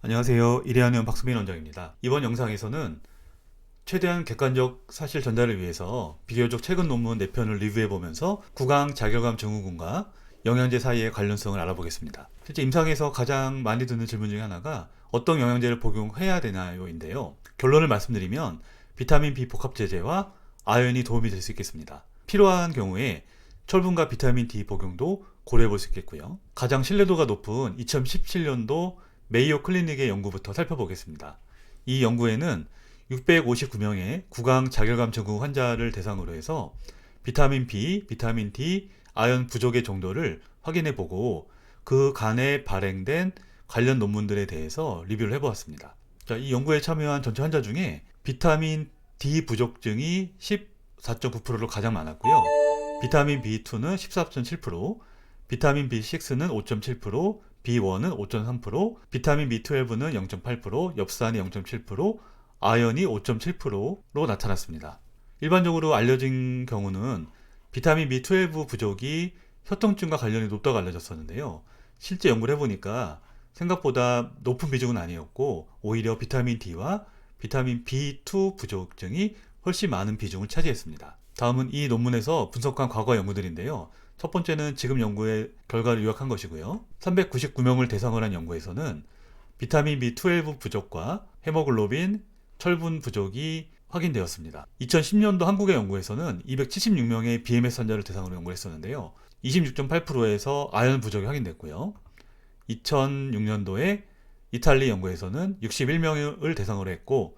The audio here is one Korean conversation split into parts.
안녕하세요. 이래하는 박수민 원장입니다. 이번 영상에서는 최대한 객관적 사실 전달을 위해서 비교적 최근 논문 4편을 리뷰해보면서 구강 자결감 증후군과 영양제 사이의 관련성을 알아보겠습니다. 실제 임상에서 가장 많이 듣는 질문 중에 하나가 어떤 영양제를 복용해야 되나요? 인데요. 결론을 말씀드리면 비타민 B 복합제제와 아연이 도움이 될 수 있겠습니다. 필요한 경우에 철분과 비타민 D 복용도 고려해 볼 수 있겠고요. 가장 신뢰도가 높은 2017년도 메이오 클리닉의 연구부터 살펴보겠습니다. 이 연구에는 659명의 구강 자결감 증후군 환자를 대상으로 해서 비타민 B, 비타민 D, 아연 부족의 정도를 확인해 보고 그 간에 발행된 관련 논문들에 대해서 리뷰를 해보았습니다. 자, 이 연구에 참여한 전체 환자 중에 비타민 D 부족증이 14.9%로 가장 많았고요. 비타민 B2는 14.7%, 비타민 B6는 5.7%, B1은 5.3%, 비타민 B12는 0.8%, 엽산이 0.7%, 아연이 5.7%로 나타났습니다. 일반적으로 알려진 경우는 비타민 B12 부족이 혈통증과 관련이 높다고 알려졌었는데요. 실제 연구를 해보니까 생각보다 높은 비중은 아니었고 오히려 비타민 D와 비타민 B2 부족증이 훨씬 많은 비중을 차지했습니다. 다음은 이 논문에서 분석한 과거 연구들인데요. 첫 번째는 지금 연구의 결과를 요약한 것이고요. 399명을 대상으로 한 연구에서는 비타민 B12 부족과 헤모글로빈, 철분 부족이 확인되었습니다. 2010년도 한국의 연구에서는 276명의 BMS 환자를 대상으로 연구했었는데요. 26.8%에서 아연 부족이 확인됐고요. 2006년도에 이탈리 연구에서는 61명을 대상으로 했고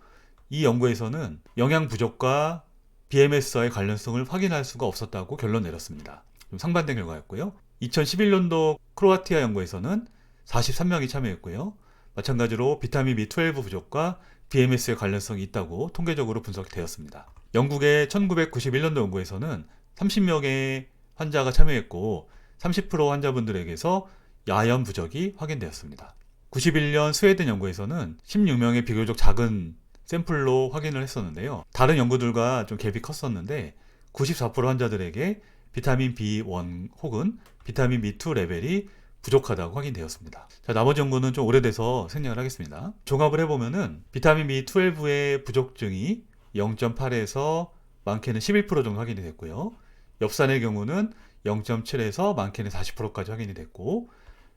이 연구에서는 영양 부족과 BMS와의 관련성을 확인할 수가 없었다고 결론 내렸습니다. 좀 상반된 결과였고요. 2011년도 크로아티아 연구에서는 43명이 참여했고요. 마찬가지로 비타민 B12 부족과 BMS의 관련성이 있다고 통계적으로 분석되었습니다. 영국의 1991년도 연구에서는 30명의 환자가 참여했고 30% 환자분들에게서 아연 부족이 확인되었습니다. 91년 스웨덴 연구에서는 16명의 비교적 작은 샘플로 확인을 했었는데요. 다른 연구들과 좀 갭이 컸었는데 94% 환자들에게 비타민 B1 혹은 비타민 B2 레벨이 부족하다고 확인되었습니다. 자, 나머지 연구는 좀 오래돼서 생략을 하겠습니다. 종합을 해보면은 비타민 B12의 부족증이 0.8에서 많게는 11% 정도 확인이 됐고요. 엽산의 경우는 0.7에서 많게는 40%까지 확인이 됐고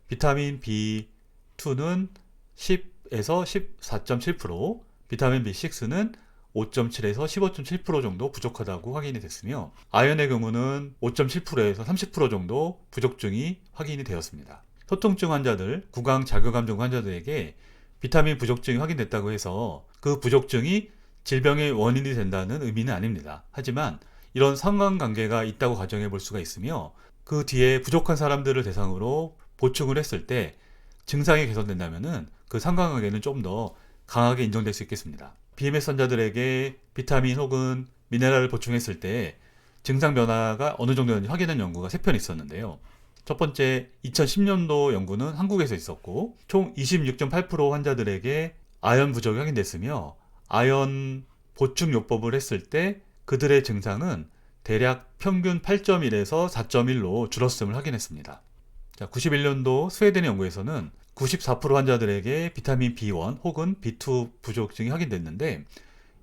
비타민 B2는 10에서 14.7%, 비타민 B6는 5.7에서 15.7% 정도 부족하다고 확인이 됐으며 아연의 경우는 5.7%에서 30% 정도 부족증이 확인이 되었습니다. 소통증 환자들, 구강 자결감 증후군 환자들에게 비타민 부족증이 확인됐다고 해서 그 부족증이 질병의 원인이 된다는 의미는 아닙니다. 하지만 이런 상관관계가 있다고 가정해 볼 수가 있으며 그 뒤에 부족한 사람들을 대상으로 보충을 했을 때 증상이 개선된다면 그 상관관계는 좀 더 강하게 인정될 수 있겠습니다. BMS 환자들에게 비타민 혹은 미네랄을 보충했을 때 증상 변화가 어느 정도였는지 확인한 연구가 3편 있었는데요. 첫 번째 2010년도 연구는 한국에서 있었고 총 26.8% 환자들에게 아연 부족이 확인됐으며 아연 보충 요법을 했을 때 그들의 증상은 대략 평균 8.1에서 4.1로 줄었음을 확인했습니다. 자, 91년도 스웨덴의 연구에서는 94% 환자들에게 비타민 B1 혹은 B2 부족증이 확인됐는데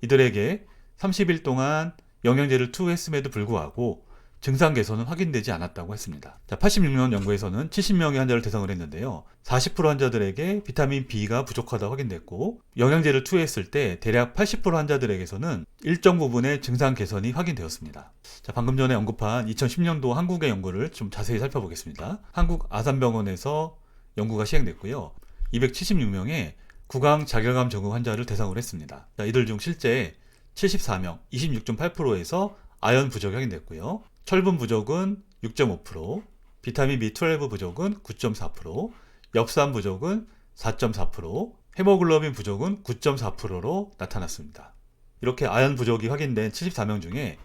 이들에게 30일 동안 영양제를 투여했음에도 불구하고 증상 개선은 확인되지 않았다고 했습니다. 자, 86년 연구에서는 70명의 환자를 대상으로 했는데요. 40% 환자들에게 비타민 B가 부족하다고 확인됐고 영양제를 투여했을 때 대략 80% 환자들에게서는 일정 부분의 증상 개선이 확인되었습니다. 자, 방금 전에 언급한 2010년도 한국의 연구를 좀 자세히 살펴보겠습니다. 한국 아산병원에서 연구가 시행됐고요. 276명의 구강 자결감 증후군 환자를 대상으로 했습니다. 자, 이들 중 실제 74명, 26.8%에서 아연 부족이 확인됐고요. 철분 부족은 6.5%, 비타민 B12 부족은 9.4%, 엽산 부족은 4.4%, 헤모글로빈 부족은 9.4%로 나타났습니다. 이렇게 아연 부족이 확인된 74명 중에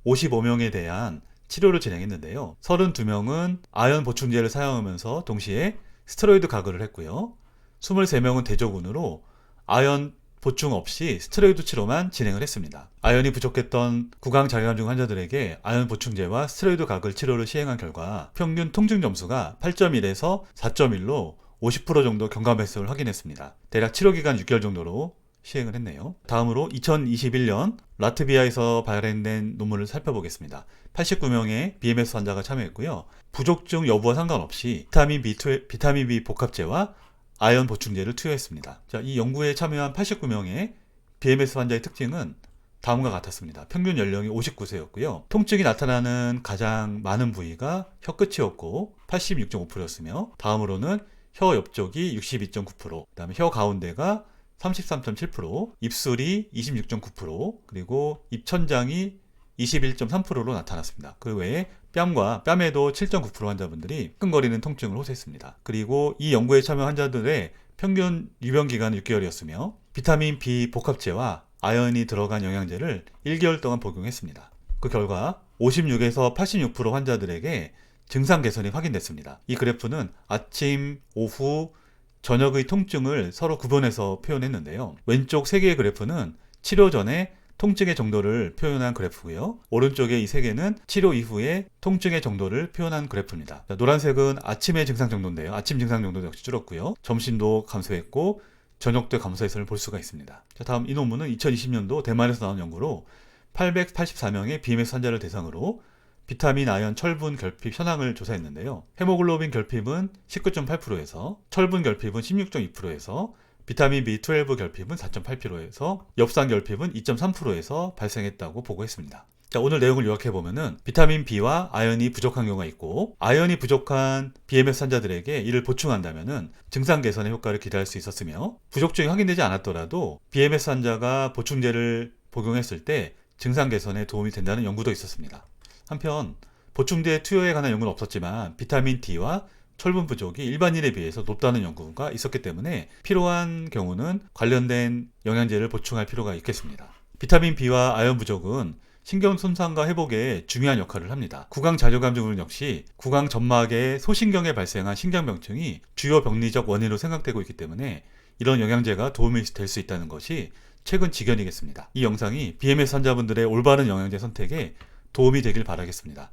55명에 대한 치료를 진행했는데요. 32명은 아연 보충제를 사용하면서 동시에 스테로이드 가글을 했고요. 23명은 대조군으로 아연 보충 없이 스테로이드 치료만 진행을 했습니다. 아연이 부족했던 구강 자결감 증후군 환자들에게 아연 보충제와 스테로이드 가글 치료를 시행한 결과 평균 통증 점수가 8.1에서 4.1로 50% 정도 경감 횟수를 확인했습니다. 대략 치료 기간 6개월 정도로 시행을 했네요. 다음으로 2021년 라트비아에서 발행된 논문을 살펴보겠습니다. 89명의 BMS 환자가 참여했고요. 부족증 여부와 상관없이 비타민 B 복합제와 아연 보충제를 투여했습니다. 자, 이 연구에 참여한 89명의 BMS 환자의 특징은 다음과 같았습니다. 평균 연령이 59세였고요. 통증이 나타나는 가장 많은 부위가 혀끝이었고 86.5%였으며 다음으로는 혀 옆쪽이 62.9%, 그 다음에 혀 가운데가 33.7%, 입술이 26.9%, 그리고 입천장이 21.3%로 나타났습니다. 그 외에 뺨에도 7.9% 환자분들이 끈거리는 통증을 호소했습니다. 그리고 이 연구에 참여 환자들의 평균 유병 기간은 6개월이었으며 비타민 B 복합제와 아연이 들어간 영양제를 1개월 동안 복용했습니다. 그 결과 56에서 86% 환자들에게 증상 개선이 확인됐습니다. 이 그래프는 아침, 오후, 저녁의 통증을 서로 구분해서 표현했는데요. 왼쪽 3개의 그래프는 치료 전에 통증의 정도를 표현한 그래프고요. 오른쪽의 이 3개는 치료 이후에 통증의 정도를 표현한 그래프입니다. 자, 노란색은 아침의 증상 정도인데요. 아침 증상 정도 역시 줄었고요. 점심도 감소했고 저녁도 감소했음을 볼 수가 있습니다. 자, 다음 이 논문은 2020년도 대만에서 나온 연구로 884명의 BMS 환자를 대상으로 비타민, 아연, 철분, 결핍 현황을 조사했는데요. 헤모글로빈 결핍은 19.8%에서 철분 결핍은 16.2%에서 비타민 B12 결핍은 4.8%에서 엽산 결핍은 2.3%에서 발생했다고 보고했습니다. 자, 오늘 내용을 요약해보면은 비타민 B와 아연이 부족한 경우가 있고 아연이 부족한 BMS 환자들에게 이를 보충한다면은 증상 개선의 효과를 기대할 수 있었으며 부족증이 확인되지 않았더라도 BMS 환자가 보충제를 복용했을 때 증상 개선에 도움이 된다는 연구도 있었습니다. 한편 보충제 투여에 관한 연구는 없었지만 비타민 D와 철분 부족이 일반인에 비해서 높다는 연구가 있었기 때문에 필요한 경우는 관련된 영양제를 보충할 필요가 있겠습니다. 비타민 B와 아연 부족은 신경 손상과 회복에 중요한 역할을 합니다. 구강자료감 증후군 역시 구강점막의 소신경에 발생한 신경병증이 주요 병리적 원인으로 생각되고 있기 때문에 이런 영양제가 도움이 될 수 있다는 것이 최근 지견이겠습니다. 이 영상이 BMS 환자분들의 올바른 영양제 선택에 도움이 되길 바라겠습니다.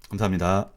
감사합니다.